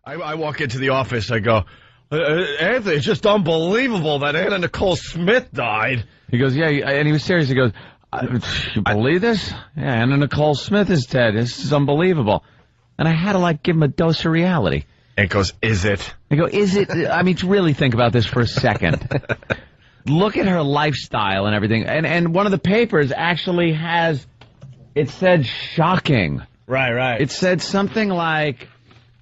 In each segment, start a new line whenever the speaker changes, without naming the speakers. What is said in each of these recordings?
I walk into the office, I go, Anthony, it's just unbelievable that Anna Nicole Smith died.
He goes, yeah, and he was serious. He goes, you believe this? Yeah, Anna Nicole Smith is dead. This is unbelievable. And I had to, give him a dose of reality.
And goes, is it?
I go, is it? I mean, really think about this for a second. Look at her lifestyle and everything. And one of the papers actually it said shocking.
Right.
It said something like,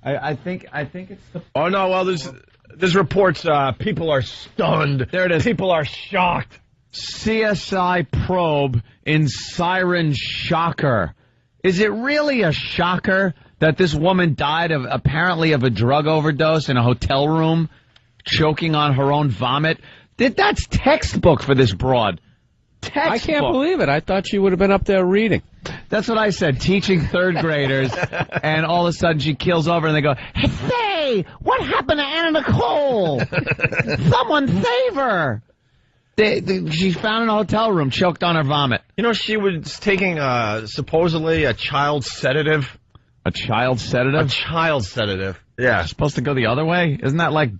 I think it's the...
Oh, no, well, there's reports, people are stunned.
There it is.
People are shocked.
CSI probe in siren shocker. Is it really a shocker that this woman died apparently of a drug overdose in a hotel room, choking on her own vomit? That's textbook for this broad. Textbook.
I can't believe it. I thought she would have been up there reading.
That's what I said, teaching third graders, and all of a sudden she keels over and they go, hey, say, what happened to Anna Nicole? Someone save her. She's found in a hotel room, choked on her vomit.
You know, she was taking supposedly a child sedative.
A child sedative?
A child sedative. Yeah.
It's supposed to go the other way? Isn't that like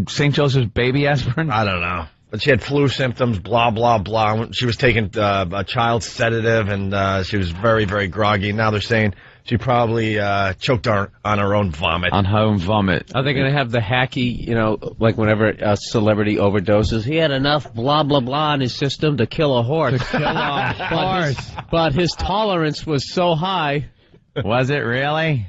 St. Joseph's baby aspirin?
I don't know. But she had flu symptoms, blah, blah, blah. She was taking a child sedative, and she was very, very groggy. Now they're saying she probably choked on her own vomit.
On her own vomit.
Are they going to have the hacky, like whenever a celebrity overdoses, he had enough blah, blah, blah in his system to kill a horse.
To kill a horse.
But his tolerance was so high.
Was it really?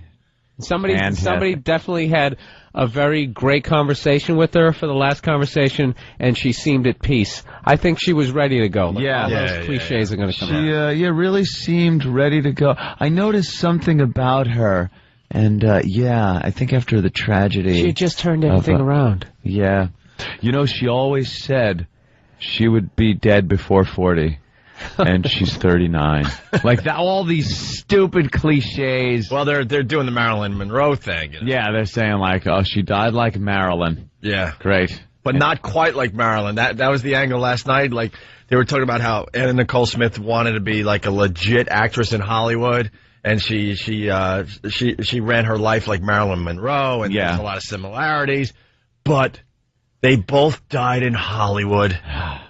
Somebody definitely had a very great conversation with her for the last conversation, and she seemed at peace. I think she was ready to go. All those cliches are going to come out.
She really seemed ready to go. I noticed something about her, and I think after the tragedy...
She just turned everything around.
Yeah. You know, she always said she would be dead before 40. And she's 39. Like that, all these stupid cliches.
Well, they're doing the Marilyn Monroe thing. You know?
Yeah, they're saying oh, she died like Marilyn.
Yeah,
great,
but not quite like Marilyn. That was the angle last night. Like they were talking about how Anna Nicole Smith wanted to be like a legit actress in Hollywood, and she ran her life like Marilyn Monroe, and there's a lot of similarities. But they both died in Hollywood.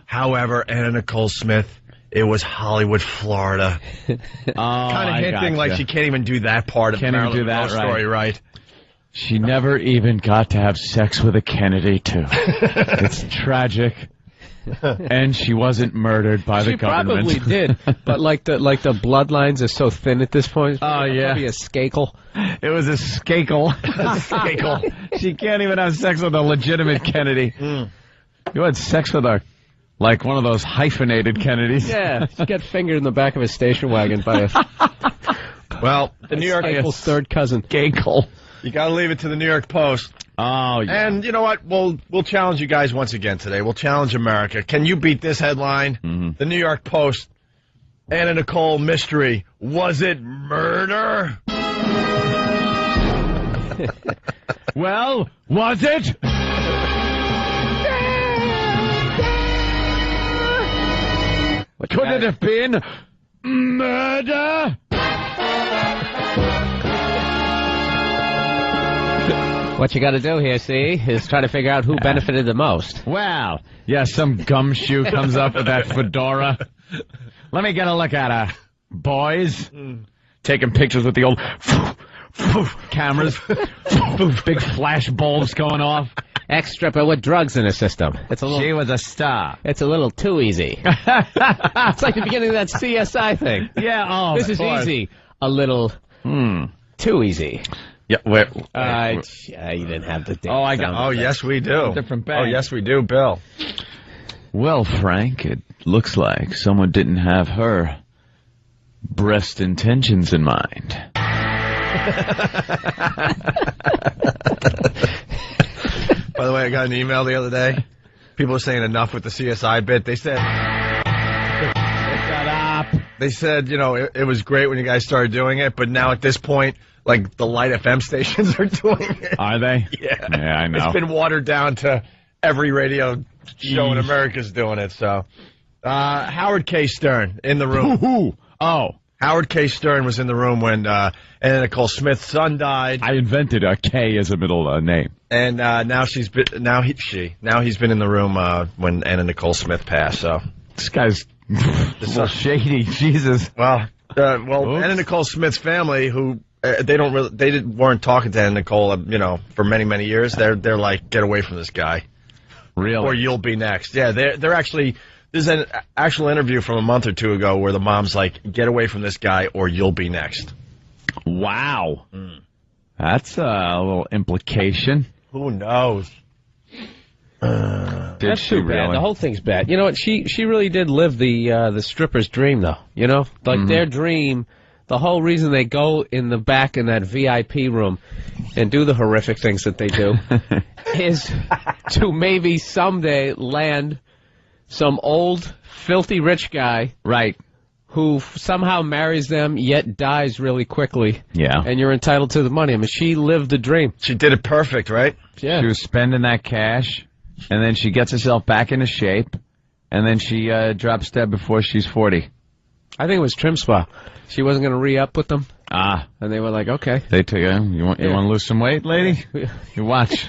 However, Anna Nicole Smith. It was Hollywood, Florida. Kind of hinting like she can't even do that part of the Marilyn Monroe story, right?
She never even got to have sex with a Kennedy, too. It's tragic. And she wasn't murdered by the government.
She probably did, but like the bloodlines are so thin at this point.
Oh yeah,
probably a skakel.
It was a skakel. Skakel. She can't even have sex with a legitimate Kennedy. You had sex with her. Like one of those hyphenated Kennedys.
Yeah, she got fingered in the back of a station wagon by
the New York
Skakel's third cousin.
Skakel.
You got to leave it to the New York Post.
Oh, yeah.
And you know what? We'll challenge you guys once again today. We'll challenge America. Can you beat this headline? Mm-hmm. The New York Post. Anna Nicole mystery. Was it murder?
Well, was it? Could it have been murder?
What you got to do here, see, is try to figure out who benefited the most.
Well, some gumshoe comes up with that fedora. Let me get a look at her, boys. Taking pictures with the old cameras. Big flash bulbs going off.
Ex-stripper with drugs in her system.
She was a star.
It's a little too easy. It's like the beginning of that CSI thing.
Yeah,
this is easy. A little too easy.
Yeah, where?
You didn't have the.
Yes, we do.
Different bag.
Oh, yes, we do, Bill.
Well, Frank, it looks like someone didn't have her breast intentions in mind.
By the way, I got an email the other day. People were saying enough with the CSI bit. They said,
shut up.
They said, it was great when you guys started doing it, but now at this point, like the Light FM stations are doing it.
Are they?
Yeah.
Yeah, I know.
It's been watered down to every radio show in America's doing it, so. Howard K. Stern in the room.
Oh.
Howard K. Stern was in the room when Anna Nicole Smith's son died.
I invented a K as a middle name.
And now he's been in the room when Anna Nicole Smith passed. So
this guy's so shady. Jesus.
Well, Anna Nicole Smith's family, who weren't talking to Anna Nicole, for many years. They're like, get away from this guy.
Really?
Or you'll be next. Yeah, they're actually. There's an actual interview from a month or two ago where the mom's like, get away from this guy or you'll be next.
Wow. That's a little implication.
Who knows?
That's too bad. The whole thing's bad. You know what? She really did live the stripper's dream, though. Like their dream. The whole reason they go in the back in that VIP room and do the horrific things that they do is to maybe someday land some old, filthy rich guy.
Right.
Who somehow marries them, yet dies really quickly.
Yeah.
And you're entitled to the money. I mean, she lived the dream.
She did it perfect, right?
Yeah.
She was spending that cash, and then she gets herself back into shape, and then she drops dead before she's 40.
I think it was Trim Spa. She wasn't going to re-up with them.
Ah.
And they were like, okay.
They took her. You want to lose some weight, lady? You watch.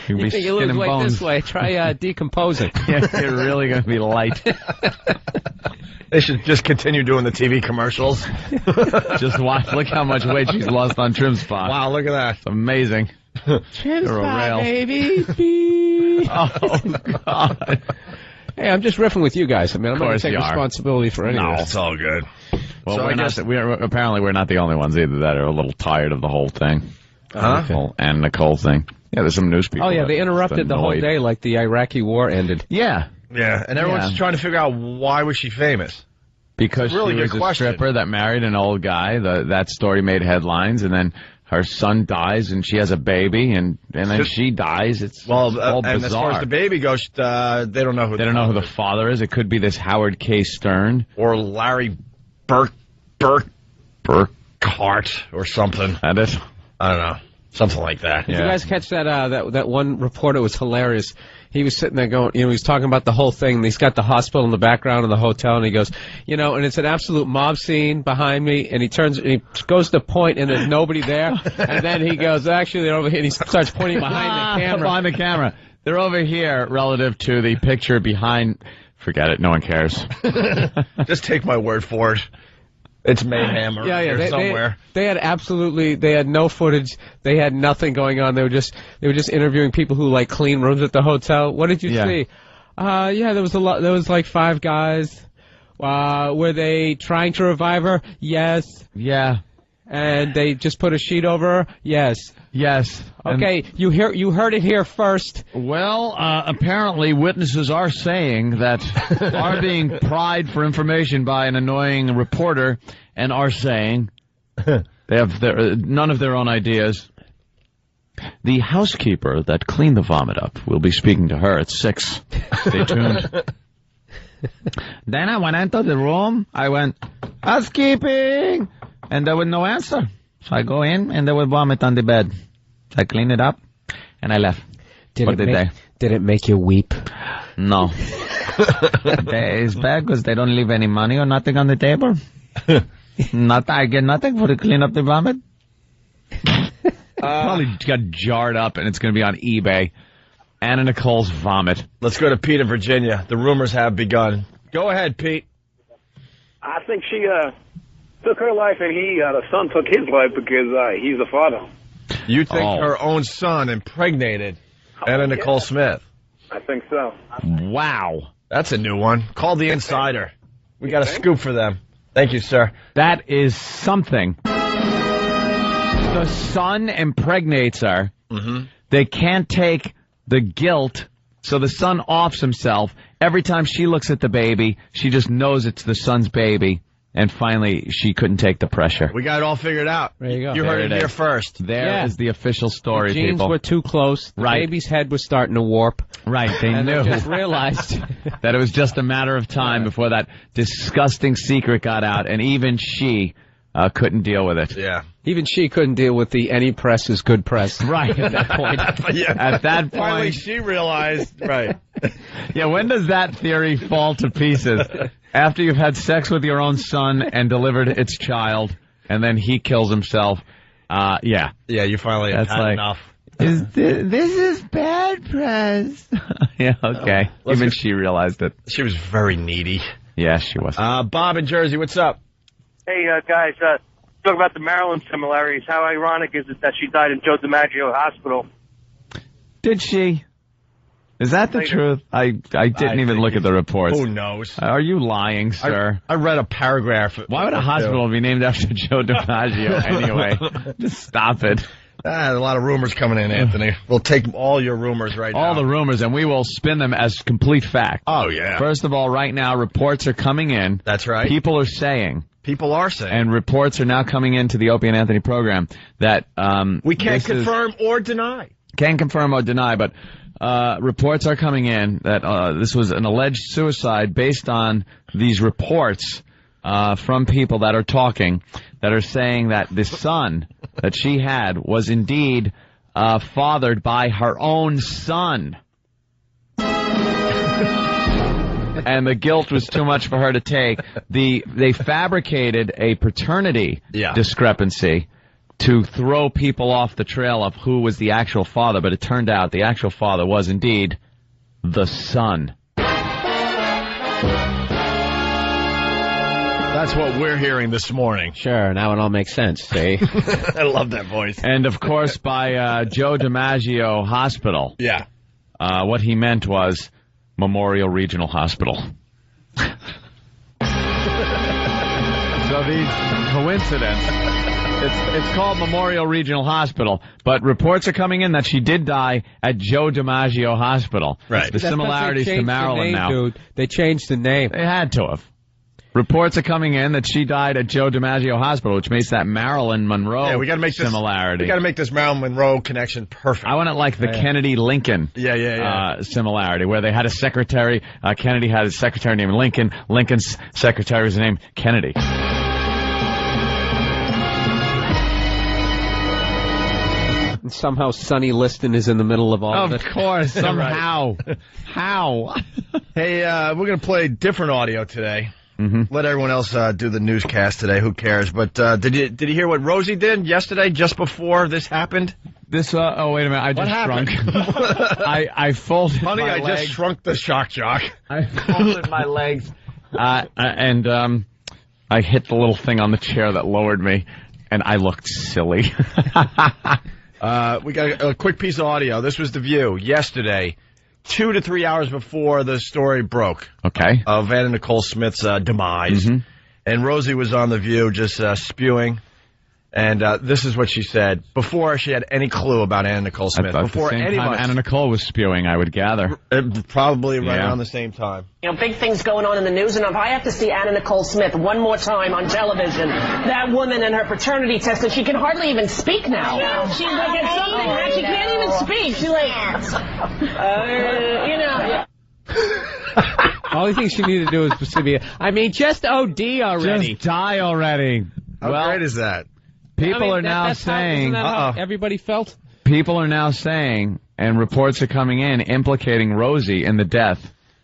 You think you lose weight this way? Try decomposing.
Yeah, you're really going to be light.
They should just continue doing the TV commercials.
Just watch. Look how much weight she's lost on Trim Spa.
Wow, look at that.
It's amazing.
Trim Spa, baby.
Oh, God.
Hey, I'm just riffing with you guys. I mean, I'm not going to take responsibility for any of this.
It's all good.
Well, apparently we're not the only ones either that are a little tired of the whole thing.
Huh?
And Nicole thing. Yeah, there's some news people.
Oh, yeah, they interrupted the whole day like the Iraqi war ended.
Yeah.
Yeah, and everyone's trying to figure out why was she famous.
Because she was a stripper that married an old guy. That story made headlines, and then her son dies, and she has a baby, and then she dies. It's all bizarre.
And as far as the baby goes, they don't know who.
They don't know who the father is. It could be this Howard K. Stern
or Larry Burkhart or something.
That is,
I don't know, something like that.
Did you guys catch that one reporter was hilarious. He was sitting there going, he was talking about the whole thing. And he's got the hospital in the background of the hotel, and he goes, and it's an absolute mob scene behind me. And he goes to point, and there's nobody there. And then he goes, actually, they're over here. And he starts pointing behind the camera.
Behind the camera. They're over here relative to the picture behind. Forget it. No one cares.
Just take my word for it. It's mayhem somewhere.
They had no footage. They had nothing going on. They were just interviewing people who like clean rooms at the hotel. What did you see? There was there was like 5 guys. Were they trying to revive her? Yes.
Yeah.
And they just put a sheet over her? Yes.
Yes.
Okay, you heard it here first.
Well, apparently witnesses are saying that are being pried for information by an annoying reporter and are saying they have none of their own ideas. The housekeeper that cleaned the vomit up will be speaking to her at 6. Stay tuned. Then I went into the room. I went, housekeeping! And there was no answer. So I go in, and there was vomit on the bed. So I cleaned it up, and I left.
Did it make you weep?
No. It's bad because they don't leave any money or nothing on the table. I get nothing for to clean up the vomit. Probably got jarred up, and it's going to be on eBay. Anna Nicole's vomit.
Let's go to Pete in Virginia. The rumors have begun. Go ahead, Pete.
I think she took her life, and the son took his life because he's the father.
You think her own son impregnated Anna Nicole Smith?
I think so.
Wow.
That's a new one. Call the insider. We got a scoop for them. Thank you, sir.
That is something. The son impregnates her.
Mm-hmm.
They can't take the guilt, so the son offs himself. Every time she looks at the baby, she just knows it's the son's baby. And finally, she couldn't take the pressure.
We got it all figured out.
There you go.
You heard it here first.
There is the official story,
the genes
people.
were too close. The baby's head was starting to warp.
Right, they knew.
They just realized
that it was just a matter of time before that disgusting secret got out. And even she couldn't deal with it.
Yeah.
Even she couldn't deal with the any press is good press.
Right, at that point. At that
Finally,
point.
she realized, right.
Yeah, when does that theory fall to pieces? After you've had sex with your own son and delivered its child, and then he kills himself. Yeah.
Yeah, you finally had enough.
This is bad press. Yeah, okay. Even she realized it.
She was very needy.
Yeah, she was.
Bob in Jersey, what's up?
Hey, guys, talk about the Marilyn similarities. How ironic is it that she died in Joe DiMaggio Hospital?
Did she? Is that the truth? I didn't even look at the reports.
Who knows?
Are you lying, sir?
I read a paragraph.
Why would a hospital be named after Joe DiMaggio anyway? Just stop it.
A lot of rumors coming in, Anthony. We'll take all your rumors now.
All the rumors, and we will spin them as complete fact.
Oh, yeah.
First of all, right now, reports are coming in.
That's right.
People are saying.
And
reports are now coming into the Opie and Anthony program that
we can't confirm or deny.
Can't confirm or deny, but reports are coming in that this was an alleged suicide based on these reports from people that are talking, that are saying that the son that she had was indeed fathered by her own son. And the guilt was too much for her to take. They fabricated a paternity discrepancy to throw people off the trail of who was the actual father, but it turned out the actual father was indeed the son.
That's what we're hearing this morning.
Sure, now it all makes sense, see?
I love that voice.
And, of course, by Joe DiMaggio Hospital.
Yeah.
What he meant was Memorial Regional Hospital. So these coincidence. It's called Memorial Regional Hospital, but reports are coming in that she did die at Joe DiMaggio Hospital.
Right.
The similarities to Marilyn now.
Dude. They changed the name.
They had to have. Reports are coming in that she died at Joe DiMaggio Hospital, which makes that Marilyn Monroe
we gotta make
similarity.
We got to make this Marilyn Monroe connection perfect.
I want it like the Kennedy-Lincoln similarity, where they had a secretary. Kennedy had a secretary named Lincoln. Lincoln's secretary was named Kennedy.
And somehow Sonny Liston is in the middle of all of it.
Of course, somehow. How?
Hey, we're going to play different audio today.
Mm-hmm.
Let everyone else do the newscast today. Who cares? But did you hear what Rosie did yesterday, just before this happened?
This, oh, wait a minute. I just shrunk. I folded
my legs.
Honey, I
just shrunk the shock jock.
I folded my legs, and I hit the little thing on the chair that lowered me, and I looked silly.
We got a quick piece of audio. This was The View yesterday, 2 to 3 hours before the story broke.
Okay.
Of Anna Nicole Smith's demise. Mm-hmm. And Rosie was on The View just spewing. And this is what she said before she had any clue about Anna Nicole Smith. Before
the same time Anna Nicole was spewing, I would gather.
Probably right around the same time.
You know, big things going on in the news, and if I have to see Anna Nicole Smith one more time on television, that woman and her paternity test, and she can hardly even speak now. She's like at something, she can't even speak. She's like, you know.
The only thing she needed to do was to be, just OD already.
Just die already.
How great is that?
People are now saying,
how everybody felt?
People are now saying, and reports are coming in, implicating Rosie in the death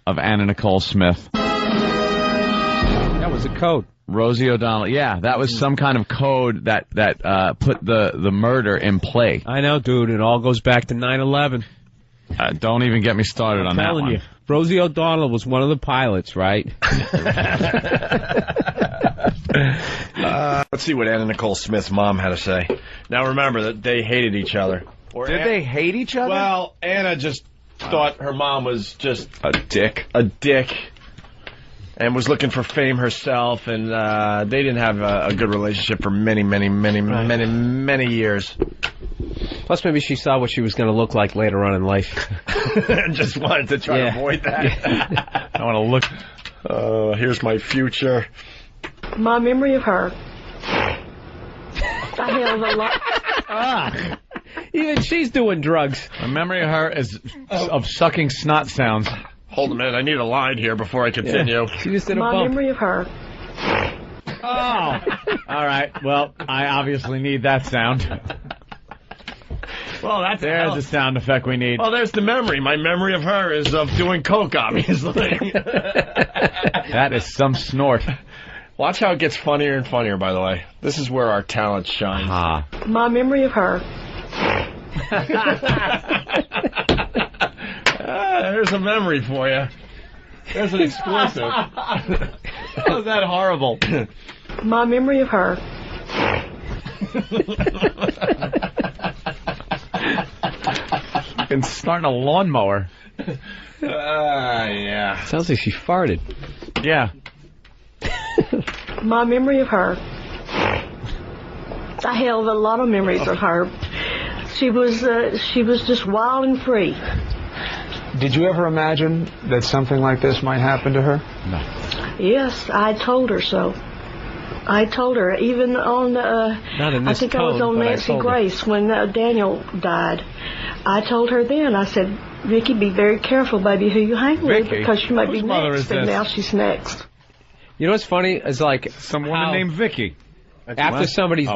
of Anna Nicole Smith.
That was a code.
Rosie O'Donnell. Yeah, that was some kind of code that put the murder in play.
I know, dude. It all goes back to 9/11.
Don't even get me started on that one.
I'm telling you. Rosie O'Donnell was one of the pilots, right?
Let's see what Anna Nicole Smith's mom had to say. Now remember that they hated each other.
Did they hate each other?
Well, Anna just thought her mom was just
a dick.
And was looking for fame herself, and they didn't have a good relationship for many years.
Plus, maybe she saw what she was going to look like later on in life.
And just wanted to try to avoid that.
Yeah. I want to look.
Here's my future.
My memory of her. I held a lot.
Even she's doing drugs.
My memory of her is of sucking snot sounds.
Hold a minute, I need a line here before I continue.
She just did a
My
bump.
memory of her.
All right. Well, I obviously need that sound.
Well,
There's the sound effect we need.
Well, there's the memory. My memory of her is of doing coke, obviously.
That is some snort.
Watch how it gets funnier and funnier, by the way. This is where our talent shines.
My memory of her.
There's a memory for you. There's an exclusive.
How's that horrible?
My memory of her.
Been starting a lawnmower.
Yeah.
Sounds like she farted.
Yeah.
My memory of her. I have a lot of memories of her. She was just wild and free.
Did you ever imagine that something like this might happen to her?
No.
Yes, I told her so. I told her, even on,
Not in
I
this
think I was
tone,
on
but I
Nancy
told her.
Grace when Daniel died. I told her then, I said, Vicky, be very careful, baby, who you hang with,
Vicky?
because she might be
Whose mother
next,
is
and
this?
now she's next.
You know what's funny? It's like
Some woman
how
named Vicky.
after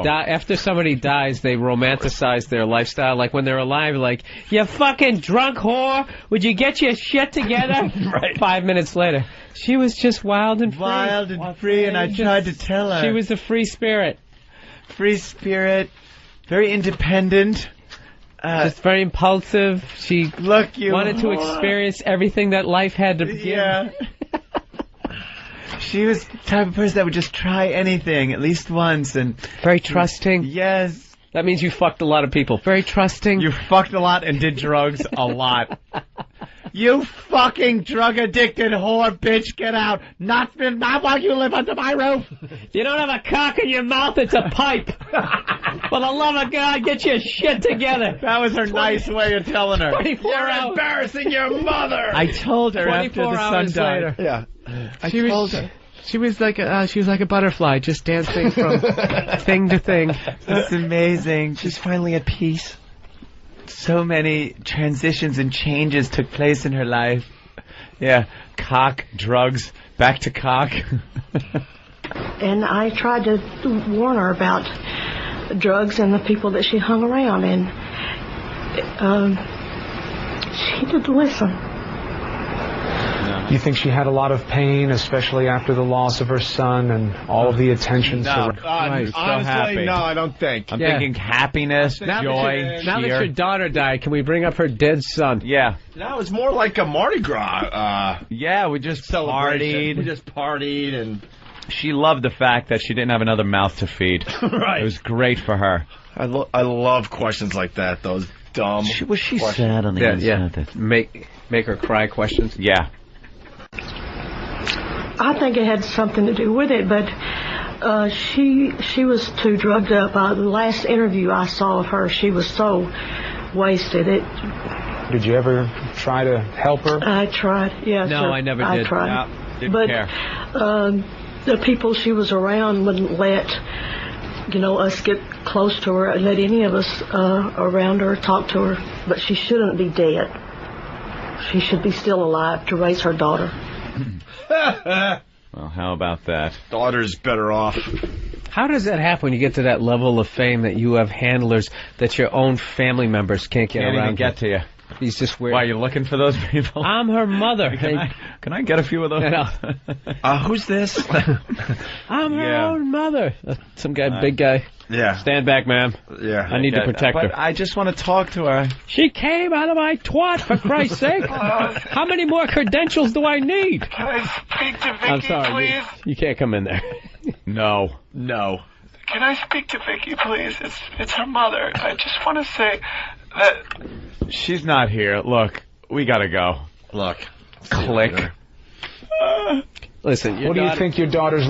after somebody dies, they romanticize their lifestyle. Like when they're alive, like, you fucking drunk whore, would you get your shit together?
Right.
5 minutes later, she was just wild and free.
and I tried to tell her.
She was a free spirit.
free spirit, very independent.
Just very impulsive. She
Look, you
wanted to experience everything that life had to give.
Yeah. She was the type of person that would just try anything at least once, and
Very trusting.
yes,
That means you fucked a lot of people. Very trusting.
you fucked a lot and did drugs a lot. You fucking drug-addicted whore, bitch, get out. Not while you live under my roof.
You don't have a cock in your mouth, it's a pipe. For the love of God, get your shit together.
That was her nice way of telling her.
24
You're
hours.
embarrassing your mother.
I told her after
24
the sun
hours
died.
later.
Yeah.
I told her.
She was like a butterfly, just dancing from thing to thing.
It's amazing. She's finally at peace. So many transitions and changes took place in her life. Yeah, cock, drugs, back to cock.
And I tried to warn her about drugs and the people that she hung around, and she didn't listen.
You think she had a lot of pain, especially after the loss of her son and all of the attention surrounding
Christ, so
honestly,
happy.
no, I don't think.
I'm
Yeah.
thinking happiness,
Now
joy,
that
cheer.
your daughter died, can we bring up her dead son?
Yeah.
No, it's more like a Mardi Gras
Yeah, we just
celebration.
partied.
We just partied and
She loved the fact that she didn't have another mouth to feed.
right.
It was great for her.
I love questions like that. Those dumb.
Was she
questions.
sad on the inside?
Make her cry questions.
Yeah.
I think it had something to do with it, but she was too drugged up. The last interview I saw of her, she was so wasted.
Did you ever try to help her?
I tried, yes.
No,
sir.
I never
I
did.
tried.
Yeah, didn't
But
care.
the people she was around wouldn't let us get close to her, let any of us around her talk to her. But she shouldn't be dead. She should be still alive to raise her daughter.
Well, how about that?
Daughter's better off.
How does that happen when you get to that level of fame that you have handlers that your own family members can't get
Can't
around
even get to you.
He's just weird.
Why, are you looking for those people?
I'm her mother.
Can I get a few of those?
Who's this?
I'm her
Yeah.
own mother. Some guy, big guy.
Yeah.
Stand back, ma'am.
Yeah.
I need to protect her.
But I just want to talk to her.
She came out of my twat, for Christ's sake. How many more credentials do I need?
Can I speak to Vicky,
I'm sorry.
please?
You can't come in there.
No.
No.
Can I speak to Vicky, please? It's her mother. I just want to say that
She's not here. Look, we gotta go.
Look.
Click.
Listen,
What do you think your daughter's...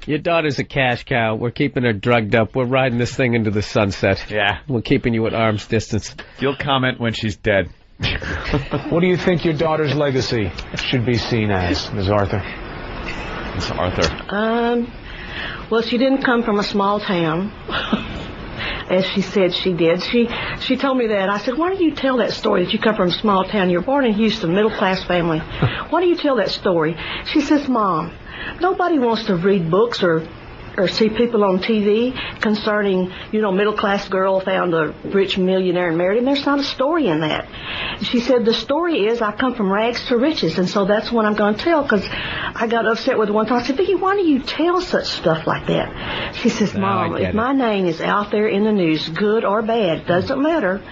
Your daughter's a cash cow. We're keeping her drugged up. We're riding this thing into the sunset.
Yeah.
We're keeping you at arm's distance.
You'll comment when she's dead.
What do you think your daughter's legacy should be seen as, Ms. Arthur?
It's Arthur.
Well, she didn't come from a small town, as she said she did. She told me that. I said, why do you tell that story that you come from a small town? You're born in Houston, middle-class family. Why do you tell that story? She says, Mom, nobody wants to read books or or see people on TV concerning, middle-class girl found a rich millionaire and married him. There's not a story in that. She said, the story is I come from rags to riches, and so that's what I'm going to tell, because I got upset with one time. I said, Vicki, why do you tell such stuff like that? She says, Mom, if my name is out there in the news, good or bad, doesn't matter,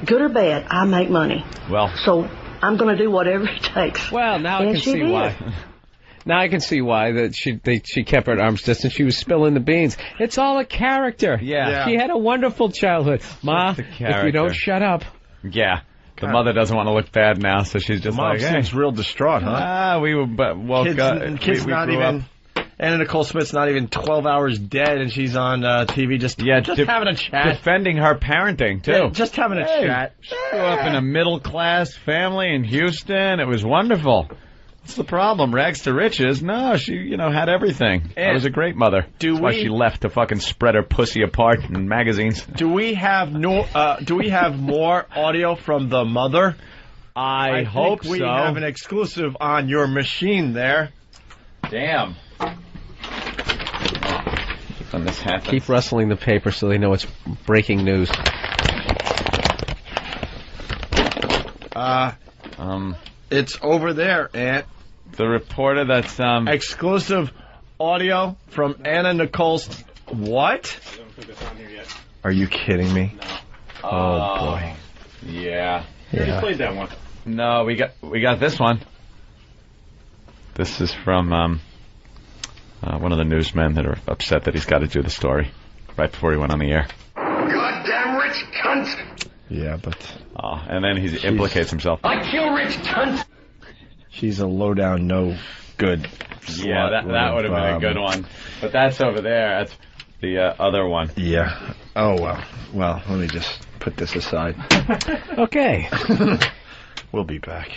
good or bad, I make money.
Well,
so I'm going to do whatever it takes.
Well, now I can see why. Now I can see why that she kept her at arm's distance. She was spilling the beans. It's all a character.
Yeah.
She had a wonderful childhood. Ma, if you don't shut up.
Yeah. The mother doesn't want to look bad now, so she's just
Mom
like,
seems real distraught, huh?
we were,
Kids not even. Anna Nicole Smith's not even 12 hours dead, and she's on TV just having a chat.
Defending her parenting, too.
Yeah, just having a chat.
She grew up in a middle-class family in Houston. It was wonderful. What's the problem? Rags to riches? No, she, had everything. She was a great mother. That's why she left to fucking spread her pussy apart in magazines.
Do we have more audio from the mother?
I hope
we have an exclusive on your machine there.
Damn. When this happens.
Keep rustling the paper so they know it's breaking news.
It's over there, Aunt.
The reporter that's
exclusive audio from Anna Nicole's. What?
I don't put this on here yet.
Are you kidding me?
No.
Oh boy.
Yeah.
You already played that one.
No, we got this one. This is from one of the newsmen that are upset that he's got to do the story right before he went on the air.
Goddamn rich cunt!
Yeah, but...
and then he implicates himself.
I kill rich cunt!
She's a low-down, no good...
Yeah, that would have been a good one. But that's over there. That's the other one.
Yeah. Oh, well. Well, let me just put this aside.
Okay.
We'll be back.